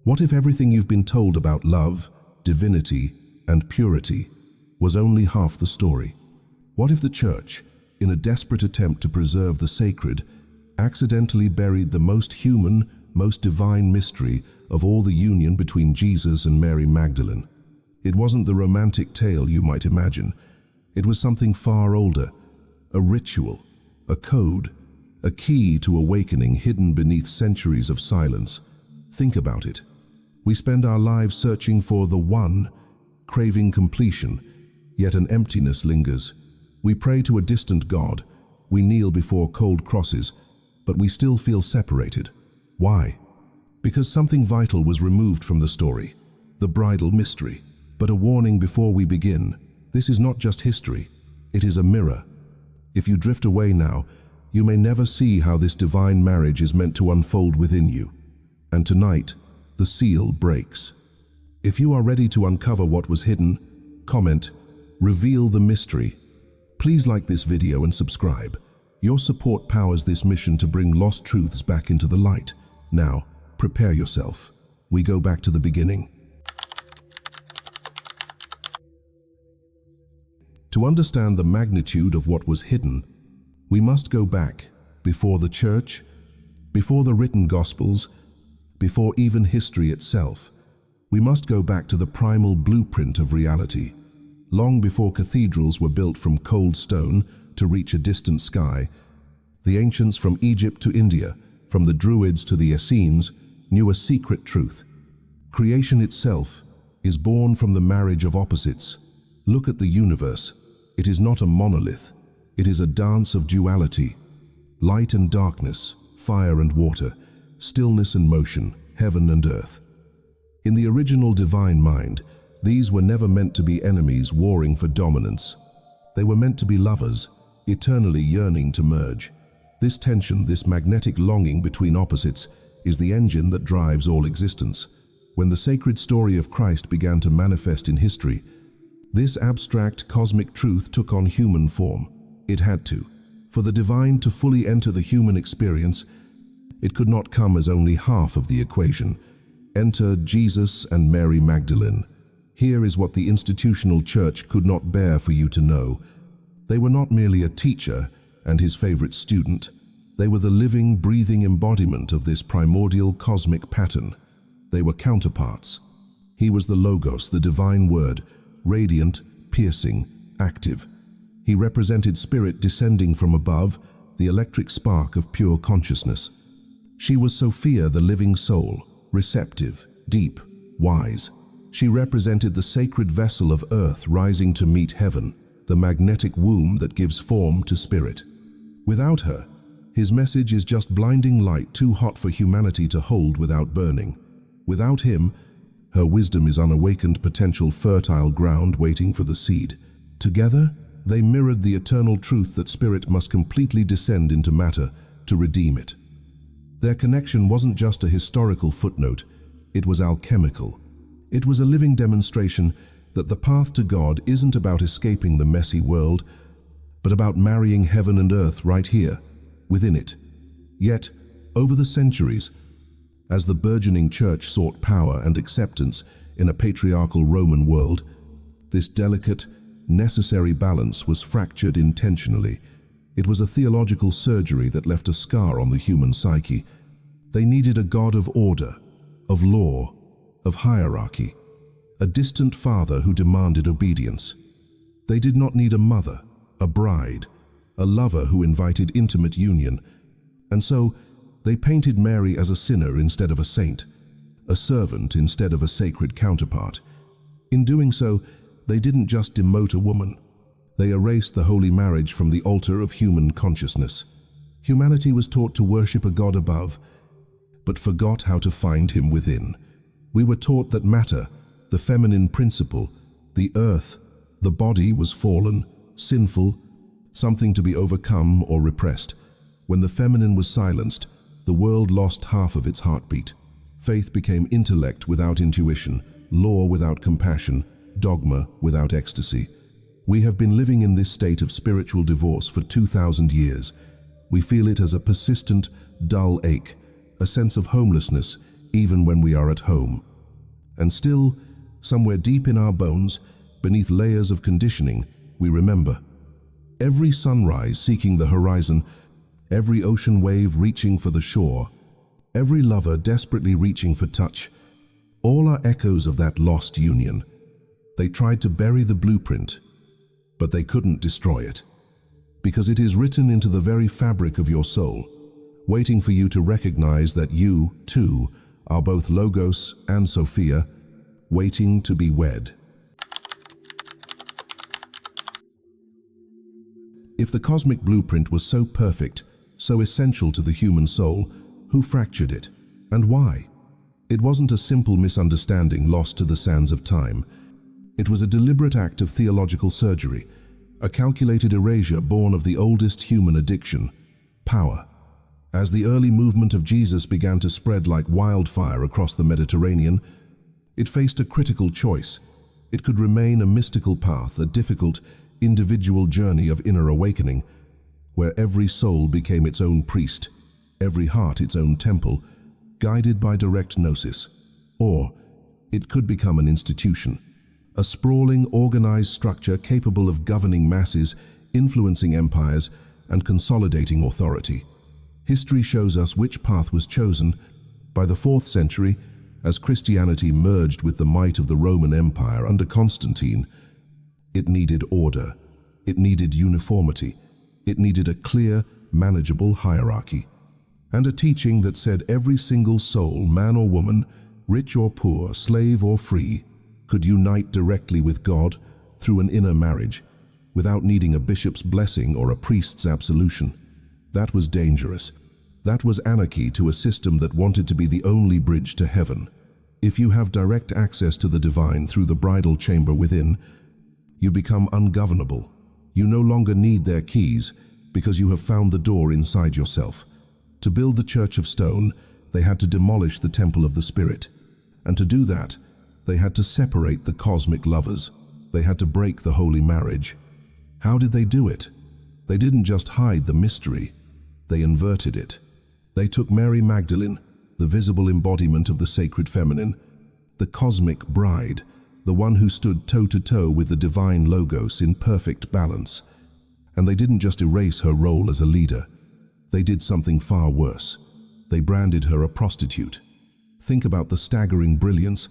What if everything you've been told about love, divinity, and purity was only half the story? What if the Church, in a desperate attempt to preserve the sacred, accidentally buried the most human, most divine mystery of all, the union between Jesus and Mary Magdalene? It wasn't the romantic tale you might imagine. It was something far older, a ritual, a code, a key to awakening hidden beneath centuries of silence. Think about it. We spend our lives searching for the one, craving completion, yet an emptiness lingers. We pray to a distant God, we kneel before cold crosses, but we still feel separated. Why? Because something vital was removed from the story, the bridal mystery. But a warning before we begin: this is not just history, it is a mirror. If you drift away now, you may never see how this divine marriage is meant to unfold within you. And tonight, the seal breaks. If you are ready to uncover what was hidden, comment, "Reveal the mystery." Please like this video and subscribe. Your support powers this mission to bring lost truths back into the light. Now, prepare yourself. We go back to the beginning. To understand the magnitude of what was hidden, we must go back before the Church, before the written Gospels, before even history itself. We must go back to the primal blueprint of reality. Long before cathedrals were built from cold stone to reach a distant sky, the ancients from Egypt to India, from the Druids to the Essenes, knew a secret truth. Creation itself is born from the marriage of opposites. Look at the universe. It is not a monolith. It is a dance of duality. Light and darkness, fire and water, stillness and motion, heaven and earth. In the original divine mind, these were never meant to be enemies warring for dominance. They were meant to be lovers, eternally yearning to merge. This tension, this magnetic longing between opposites, is the engine that drives all existence. When the sacred story of Christ began to manifest in history, this abstract cosmic truth took on human form. It had to. For the divine to fully enter the human experience, it could not come as only half of the equation. Enter Jesus and Mary Magdalene. Here is what the institutional church could not bear for you to know. They were not merely a teacher and his favorite student. They were the living, breathing embodiment of this primordial cosmic pattern. They were counterparts. He was the Logos, the divine word, radiant, piercing, active. He represented spirit descending from above, the electric spark of pure consciousness. She was Sophia, the living soul, receptive, deep, wise. She represented the sacred vessel of earth rising to meet heaven, the magnetic womb that gives form to spirit. Without her, his message is just blinding light too hot for humanity to hold without burning. Without him, her wisdom is unawakened potential fertile ground waiting for the seed. Together, they mirrored the eternal truth that spirit must completely descend into matter to redeem it. Their connection wasn't just a historical footnote, it was alchemical. It was a living demonstration that the path to God isn't about escaping the messy world, but about marrying heaven and earth right here, within it. Yet, over the centuries, as the burgeoning church sought power and acceptance in a patriarchal Roman world, this delicate, necessary balance was fractured intentionally. It was a theological surgery that left a scar on the human psyche. They needed a God of order, of law, of hierarchy, a distant father who demanded obedience. They did not need a mother, a bride, a lover who invited intimate union. And so, they painted Mary as a sinner instead of a saint, a servant instead of a sacred counterpart. In doing so, they didn't just demote a woman. They erased the holy marriage from the altar of human consciousness. Humanity was taught to worship a God above, but forgot how to find him within. We were taught that matter, the feminine principle, the earth, the body was fallen, sinful, something to be overcome or repressed. When the feminine was silenced, the world lost half of its heartbeat. Faith became intellect without intuition, law without compassion, dogma without ecstasy. We have been living in this state of spiritual divorce for 2,000 years. We feel it as a persistent, dull ache, a sense of homelessness, even when we are at home. And still, somewhere deep in our bones, beneath layers of conditioning, we remember. Every sunrise seeking the horizon, every ocean wave reaching for the shore, every lover desperately reaching for touch, all are echoes of that lost union. They tried to bury the blueprint, but they couldn't destroy it, because it is written into the very fabric of your soul, waiting for you to recognize that you, too, are both Logos and Sophia, waiting to be wed. If the cosmic blueprint was so perfect, so essential to the human soul, who fractured it, and why? It wasn't a simple misunderstanding lost to the sands of time. It was a deliberate act of theological surgery, a calculated erasure born of the oldest human addiction, power. As the early movement of Jesus began to spread like wildfire across the Mediterranean, it faced a critical choice. It could remain a mystical path, a difficult, individual journey of inner awakening, where every soul became its own priest, every heart its own temple, guided by direct gnosis. Or it could become an institution, a sprawling, organized structure capable of governing masses, influencing empires, and consolidating authority. History shows us which path was chosen. By the 4th century, as Christianity merged with the might of the Roman Empire under Constantine, it needed order, it needed uniformity, it needed a clear, manageable hierarchy, and a teaching that said every single soul, man or woman, rich or poor, slave or free, could unite directly with God through an inner marriage, without needing a bishop's blessing or a priest's absolution. That was dangerous. That was anarchy to a system that wanted to be the only bridge to heaven. If you have direct access to the divine through the bridal chamber within, you become ungovernable. You no longer need their keys because you have found the door inside yourself. To build the church of stone, they had to demolish the temple of the Spirit. And to do that, they had to separate the cosmic lovers. They had to break the holy marriage. How did they do it? They didn't just hide the mystery. They inverted it. They took Mary Magdalene, the visible embodiment of the sacred feminine, the cosmic bride, the one who stood toe-to-toe with the divine Logos in perfect balance. And they didn't just erase her role as a leader. They did something far worse. They branded her a prostitute. Think about the staggering brilliance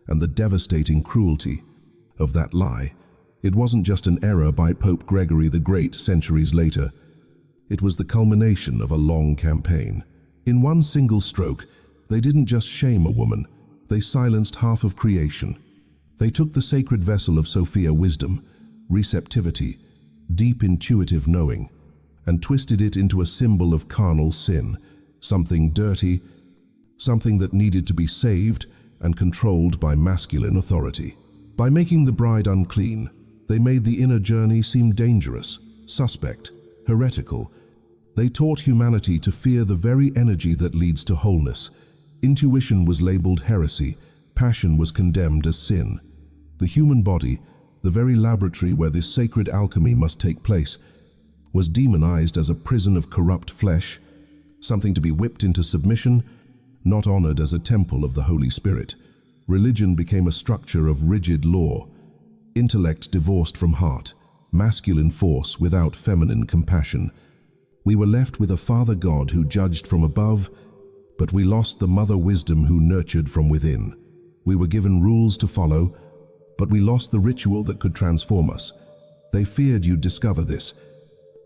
and the devastating cruelty of that lie. It wasn't just an error by Pope Gregory the Great centuries later. It was the culmination of a long campaign. In one single stroke, they didn't just shame a woman, they silenced half of creation. They took the sacred vessel of Sophia wisdom, receptivity, deep intuitive knowing, and twisted it into a symbol of carnal sin, something dirty, something that needed to be saved and controlled by masculine authority. By making the bride unclean, they made the inner journey seem dangerous, suspect, heretical. They taught humanity to fear the very energy that leads to wholeness. Intuition was labeled heresy, passion was condemned as sin. The human body, the very laboratory where this sacred alchemy must take place, was demonized as a prison of corrupt flesh, something to be whipped into submission, not honored as a temple of the Holy Spirit. Religion became a structure of rigid law, intellect divorced from heart, masculine force without feminine compassion. We were left with a Father God who judged from above, but we lost the Mother Wisdom who nurtured from within. We were given rules to follow, but we lost the ritual that could transform us. They feared you'd discover this,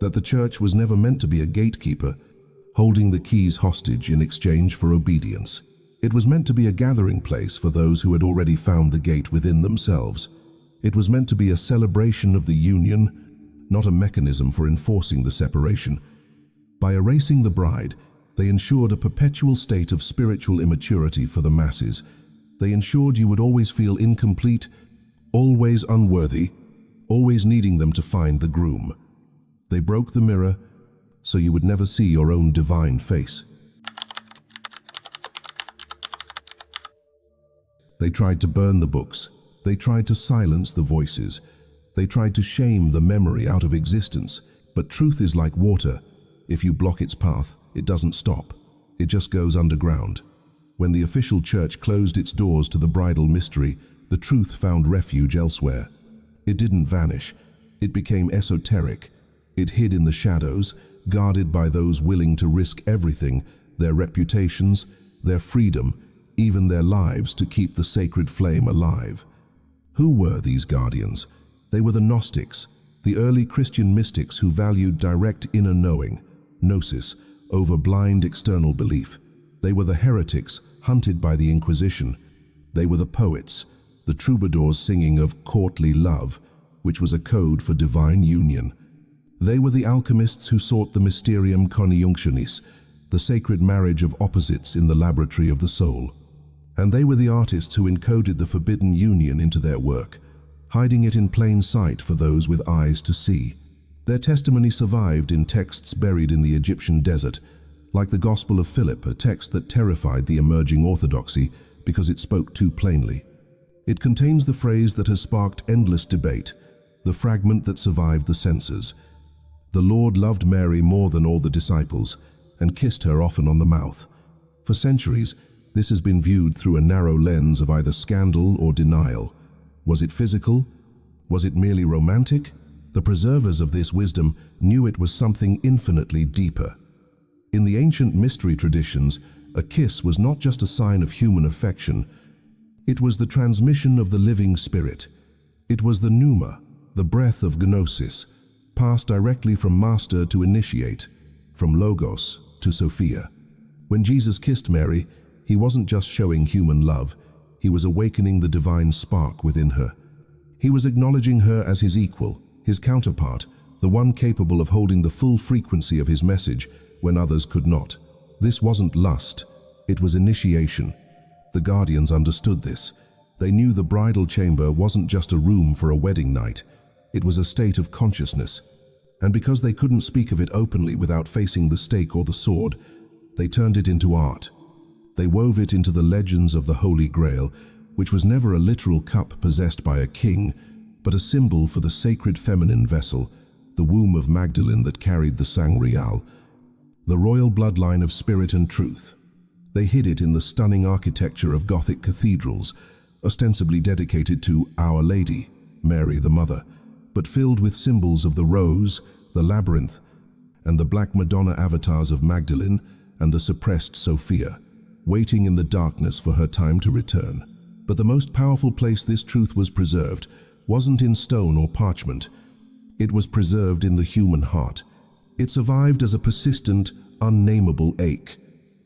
that the church was never meant to be a gatekeeper, holding the keys hostage in exchange for obedience. It was meant to be a gathering place for those who had already found the gate within themselves. It was meant to be a celebration of the union, not a mechanism for enforcing the separation. By erasing the bride, they ensured a perpetual state of spiritual immaturity for the masses. They ensured you would always feel incomplete, always unworthy, always needing them to find the groom. They broke the mirror so you would never see your own divine face. They tried to burn the books. They tried to silence the voices. They tried to shame the memory out of existence. But truth is like water. If you block its path, it doesn't stop. It just goes underground. When the official church closed its doors to the bridal mystery, the truth found refuge elsewhere. It didn't vanish. It became esoteric. It hid in the shadows, guarded by those willing to risk everything, their reputations, their freedom, even their lives, to keep the sacred flame alive. Who were these guardians? They were the Gnostics, the early Christian mystics who valued direct inner knowing, gnosis, over blind external belief. They were the heretics hunted by the Inquisition. They were the poets, the troubadours singing of courtly love, which was a code for divine union. They were the alchemists who sought the mysterium conjunctionis, the sacred marriage of opposites in the laboratory of the soul. And they were the artists who encoded the forbidden union into their work, hiding it in plain sight for those with eyes to see. Their testimony survived in texts buried in the Egyptian desert, like the Gospel of Philip, a text that terrified the emerging orthodoxy because it spoke too plainly. It contains the phrase that has sparked endless debate, the fragment that survived the censors. The Lord loved Mary more than all the disciples and kissed her often on the mouth. For centuries, this has been viewed through a narrow lens of either scandal or denial. Was it physical? Was it merely romantic? The preservers of this wisdom knew it was something infinitely deeper. In the ancient mystery traditions, a kiss was not just a sign of human affection. It was the transmission of the living spirit. It was the pneuma, the breath of gnosis, passed directly from master to initiate, from logos to Sophia. When Jesus kissed Mary, he wasn't just showing human love, he was awakening the divine spark within her. He was acknowledging her as his equal, his counterpart, the one capable of holding the full frequency of his message when others could not. This wasn't lust, it was initiation. The guardians understood this. They knew the bridal chamber wasn't just a room for a wedding night, it was a state of consciousness. And because they couldn't speak of it openly without facing the stake or the sword, they turned it into art. They wove it into the legends of the Holy Grail, which was never a literal cup possessed by a king, but a symbol for the sacred feminine vessel, the womb of Magdalene that carried the Sangreal, the royal bloodline of spirit and truth. They hid it in the stunning architecture of Gothic cathedrals, ostensibly dedicated to Our Lady, Mary the Mother, but filled with symbols of the rose, the labyrinth, and the Black Madonna avatars of Magdalene and the suppressed Sophia, waiting in the darkness for her time to return. But the most powerful place this truth was preserved wasn't in stone or parchment. It was preserved in the human heart. It survived as a persistent, unnameable ache.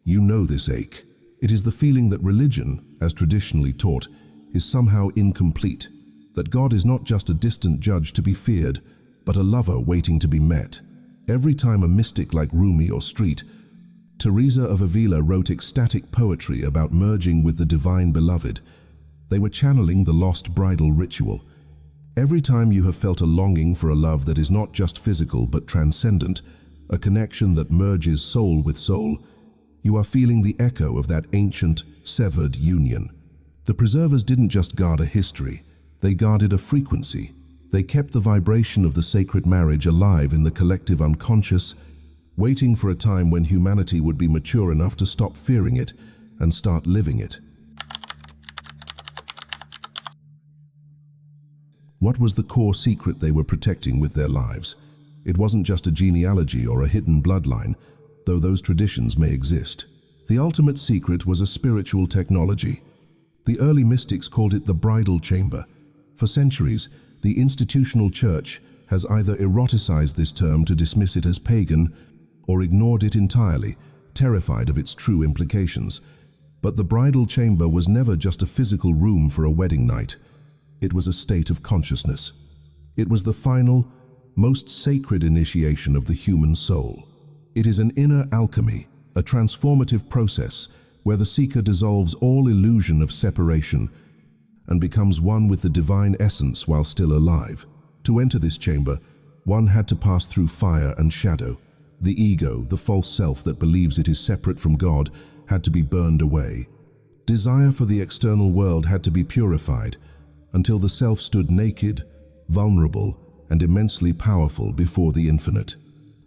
You know this ache. It is the feeling that religion, as traditionally taught, is somehow incomplete, that God is not just a distant judge to be feared, but a lover waiting to be met. Every time a mystic like Rumi or Street, Teresa of Avila wrote ecstatic poetry about merging with the divine beloved, they were channeling the lost bridal ritual. Every time you have felt a longing for a love that is not just physical but transcendent, a connection that merges soul with soul, you are feeling the echo of that ancient, severed union. The preservers didn't just guard a history, they guarded a frequency. They kept the vibration of the sacred marriage alive in the collective unconscious, waiting for a time when humanity would be mature enough to stop fearing it and start living it. What was the core secret they were protecting with their lives? It wasn't just a genealogy or a hidden bloodline, though those traditions may exist. The ultimate secret was a spiritual technology. The early mystics called it the Bridal Chamber. For centuries, the institutional church has either eroticized this term to dismiss it as pagan or ignored it entirely, terrified of its true implications. But the bridal chamber was never just a physical room for a wedding night. It was a state of consciousness. It was the final, most sacred initiation of the human soul. It is an inner alchemy, a transformative process where the seeker dissolves all illusion of separation and becomes one with the divine essence while still alive. To enter this chamber, one had to pass through fire and shadow. The ego, the false self that believes it is separate from God, had to be burned away. Desire for the external world had to be purified until the self stood naked, vulnerable, and immensely powerful before the infinite,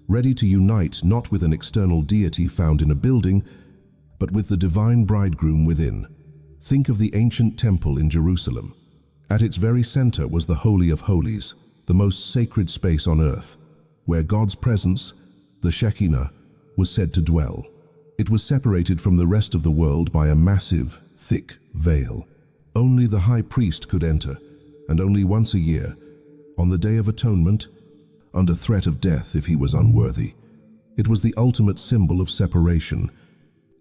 ready to unite not with an external deity found in a building, but with the divine bridegroom within. Think of the ancient temple in Jerusalem. At its very center was the Holy of Holies, the most sacred space on earth, where God's presence, the Shekinah, was said to dwell. It was separated from the rest of the world by a massive, thick veil. Only the high priest could enter, and only once a year, on the Day of Atonement, under threat of death if he was unworthy. It was the ultimate symbol of separation.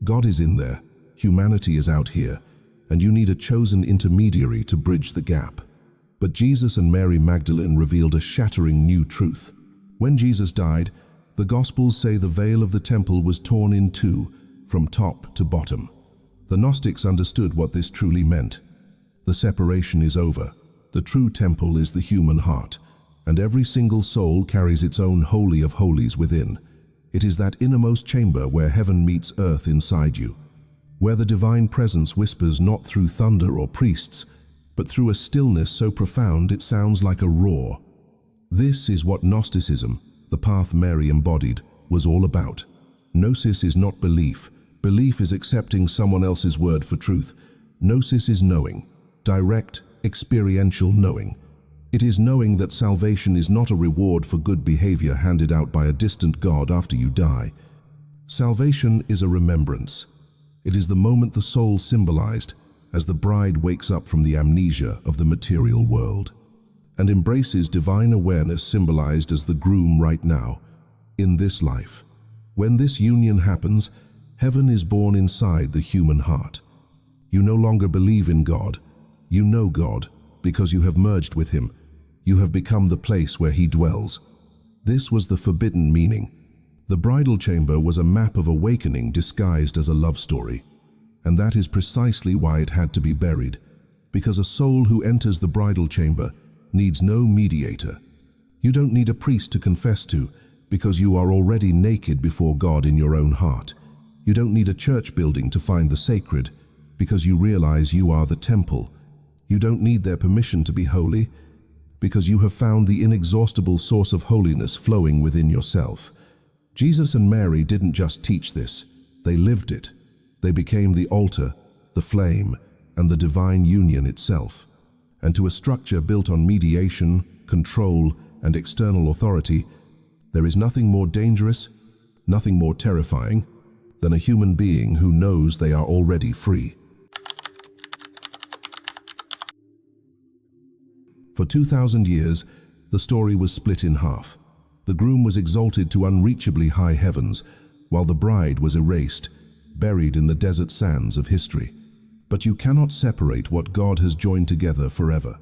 God is in there, humanity is out here, and you need a chosen intermediary to bridge the gap. But Jesus and Mary Magdalene revealed a shattering new truth. When Jesus died, the Gospels say the veil of the temple was torn in two, from top to bottom. The Gnostics understood what this truly meant. The separation is over. The true temple is the human heart, and every single soul carries its own Holy of Holies within. It is that innermost chamber where heaven meets earth inside you, where the divine presence whispers not through thunder or priests, but through a stillness so profound it sounds like a roar. This is what Gnosticism, the path Mary embodied, was all about. Gnosis is not belief. Belief is accepting someone else's word for truth. Gnosis is knowing, direct, experiential knowing. It is knowing that salvation is not a reward for good behavior handed out by a distant God after you die. Salvation is a remembrance. It is the moment the soul symbolized as the bride wakes up from the amnesia of the material world and embraces divine awareness symbolized as the groom right now, in this life. When this union happens, heaven is born inside the human heart. You no longer believe in God. You know God because you have merged with Him. You have become the place where He dwells. This was the forbidden meaning. The bridal chamber was a map of awakening disguised as a love story. And that is precisely why it had to be buried, because a soul who enters the bridal chamber needs no mediator. You don't need a priest to confess to, because you are already naked before God in your own heart. You don't need a church building to find the sacred, because you realize you are the temple. You don't need their permission to be holy, because you have found the inexhaustible source of holiness flowing within yourself. Jesus and Mary didn't just teach this, they lived it. They became the altar, the flame, and the divine union itself. And to a structure built on mediation, control, and external authority, there is nothing more dangerous, nothing more terrifying, than a human being who knows they are already free. For 2,000 years, the story was split in half. The groom was exalted to unreachably high heavens, while the bride was erased, buried in the desert sands of history. But you cannot separate what God has joined together forever.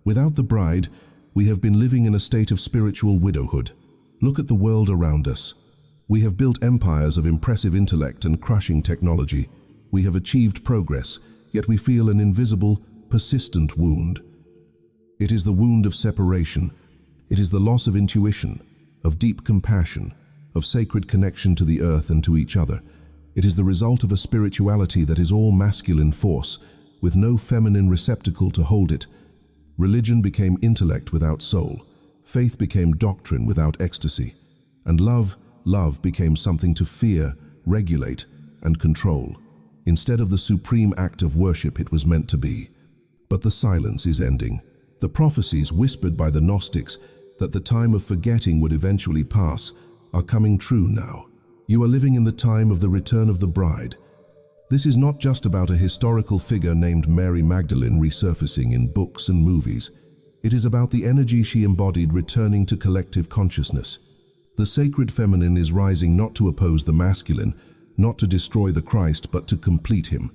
Without the bride, we have been living in a state of spiritual widowhood. Look at the world around us. We have built empires of impressive intellect and crushing technology. We have achieved progress, yet we feel an invisible, persistent wound. It is the wound of separation. It is the loss of intuition, of deep compassion, of sacred connection to the earth and to each other. It is the result of a spirituality that is all masculine force, with no feminine receptacle to hold it. Religion became intellect without soul. Faith became doctrine without ecstasy. And love became something to fear, regulate, and control, instead of the supreme act of worship it was meant to be. But the silence is ending. The prophecies whispered by the Gnostics that the time of forgetting would eventually pass are coming true now. You are living in the time of the return of the bride. This is not just about a historical figure named Mary Magdalene resurfacing in books and movies. It is about the energy she embodied returning to collective consciousness. The sacred feminine is rising not to oppose the masculine, not to destroy the Christ, but to complete him,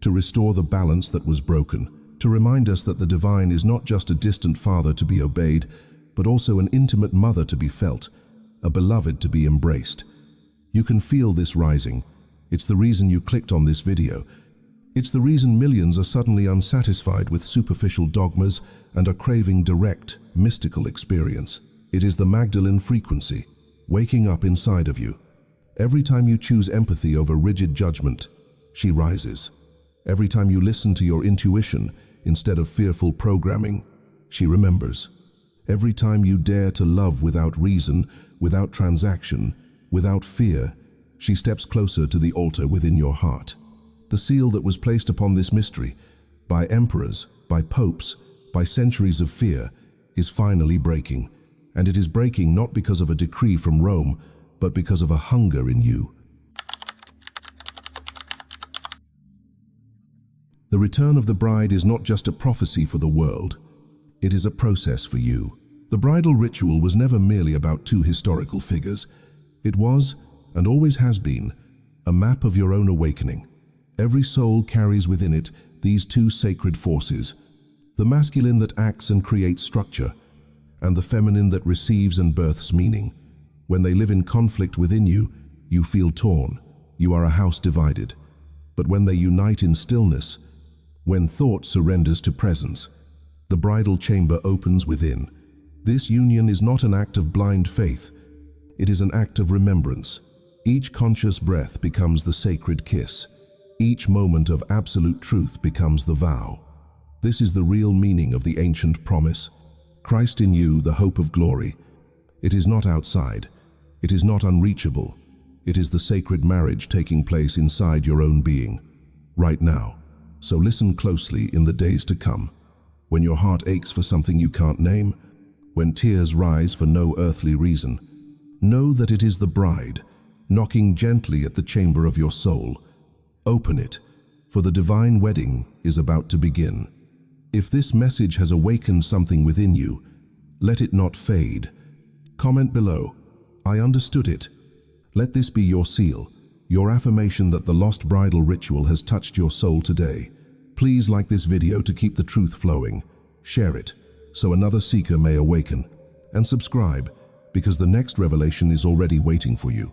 to restore the balance that was broken, to remind us that the divine is not just a distant father to be obeyed, but also an intimate mother to be felt, a beloved to be embraced. You can feel this rising. It's the reason you clicked on this video. It's the reason millions are suddenly unsatisfied with superficial dogmas and are craving direct, mystical experience. It is the Magdalene frequency, waking up inside of you. Every time you choose empathy over rigid judgment, she rises. Every time you listen to your intuition instead of fearful programming, she remembers. Every time you dare to love without reason, without transaction, without fear, she steps closer to the altar within your heart. The seal that was placed upon this mystery, by emperors, by popes, by centuries of fear, is finally breaking. And it is breaking not because of a decree from Rome, but because of a hunger in you. The return of the bride is not just a prophecy for the world. It is a process for you. The bridal ritual was never merely about two historical figures. It was, and always has been, a map of your own awakening. Every soul carries within it these two sacred forces, the masculine that acts and creates structure, and the feminine that receives and births meaning. When they live in conflict within you, you feel torn. You are a house divided. But when they unite in stillness, when thought surrenders to presence, the bridal chamber opens within. This union is not an act of blind faith. It is an act of remembrance. Each conscious breath becomes the sacred kiss. Each moment of absolute truth becomes the vow. This is the real meaning of the ancient promise. Christ in you, the hope of glory. It is not outside. It is not unreachable. It is the sacred marriage taking place inside your own being, right now. So listen closely in the days to come. When your heart aches for something you can't name, when tears rise for no earthly reason, know that it is the bride, knocking gently at the chamber of your soul. Open it, for the divine wedding is about to begin. If this message has awakened something within you, let it not fade. Comment below, I understood it. Let this be your seal, your affirmation that the lost bridal ritual has touched your soul today. Please like this video to keep the truth flowing. Share it, so another seeker may awaken. And subscribe, because the next revelation is already waiting for you.